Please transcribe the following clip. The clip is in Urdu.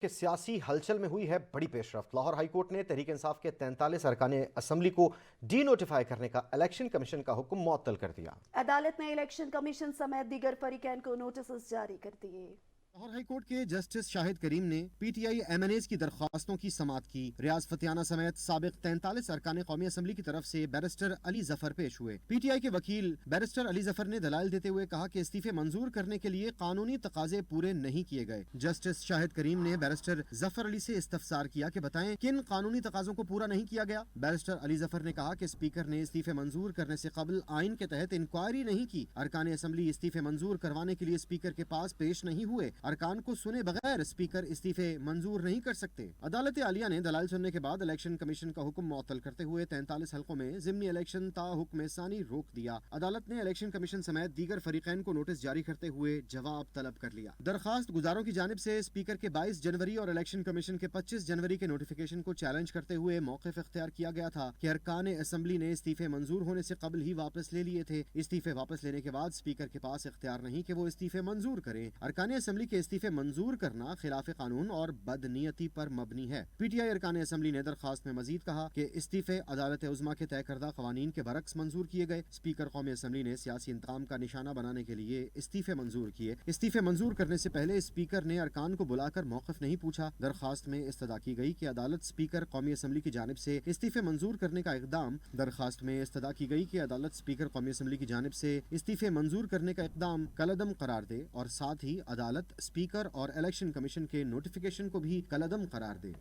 کہ سیاسی ہلچل میں ہوئی ہے بڑی پیش رفت۔ لاہور ہائی کورٹ نے تحریک انصاف کے 43 ارکان اسمبلی کو ڈی نوٹیفائی کرنے کا الیکشن کمیشن کا حکم معطل کر دیا۔ عدالت نے الیکشن کمیشن سمیت دیگر فریقین کو نوٹسز جاری کر دیے۔ لاہور ہائی کورٹ کے جسٹس شاہد کریم نے P T I M N As کی درخواستوں کی سماعت کی۔ ریاض فتیانہ سمیت سابق 43 ارکان قومی اسمبلی کی طرف سے بیرسٹر علی ظفر پیش ہوئے۔ پی ٹی آئی کے وکیل بیرسٹر علی ظفر نے دلائل دیتے ہوئے کہا کہ استعفے منظور کرنے کے لیے قانونی تقاضے پورے نہیں کیے گئے۔ جسٹس شاہد کریم نے بیرسٹر ظفر علی سے استفسار کیا کہ بتائیں کن قانونی تقاضوں کو پورا نہیں کیا گیا۔ بیرسٹر علی ظفر نے کہا کہ اسپیکر نے استعفے منظور کرنے سے قبل آئین کے تحت انکوائری نہیں کی۔ ارکان اسمبلی استعفے منظور کروانے کے لیے اسپیکر کے پاس پیش نہیں ہوئے۔ ارکان کو سنے بغیر اسپیکر استعفے منظور نہیں کر سکتے۔ عدالت عالیہ نے دلائل سننے کے بعد الیکشن کمیشن کا حکم معطل کرتے ہوئے 43 حلقوں میں ضمنی الیکشن تا حکم ثانی روک دیا۔ عدالت نے الیکشن کمیشن سمیت دیگر فریقین کو نوٹس جاری کرتے ہوئے جواب طلب کر لیا۔ درخواست گزاروں کی جانب سے اسپیکر کے 22 جنوری اور الیکشن کمیشن کے 25 جنوری کے نوٹیفیکیشن کو چیلنج کرتے ہوئے موقف اختیار کیا گیا تھا کہ ارکان اسمبلی نے استعفے منظور ہونے سے قبل ہی واپس لے لیے تھے۔ استعفے واپس لینے کے بعد اسپیکر کے پاس اختیار نہیں کہ وہ استعفے منظور کریں۔ ارکان اسمبلی کے استعفے منظور کرنا خلاف قانون اور بدنیتی پر مبنی ہے۔ پی ٹی آئی ارکان اسمبلی نے درخواست میں مزید کہا کہ استعفے عدالت عظمیٰ کے طے کردہ قوانین کے برعکس منظور کیے گئے۔ اسپیکر قومی اسمبلی نے سیاسی انتقام کا نشانہ بنانے کے لیے استعفے منظور کیے۔ استعفے منظور کرنے سے پہلے اسپیکر نے ارکان کو بلا کر موقف نہیں پوچھا۔ درخواست میں استدعا کی گئی کہ عدالت اسپیکر قومی اسمبلی کی جانب سے استعفے منظور کرنے کا اقدام کالعدم قرار دے اور ساتھ ہی عدالت اسپیکر اور الیکشن کمیشن کے نوٹیفیکیشن کو بھی کالعدم قرار دے۔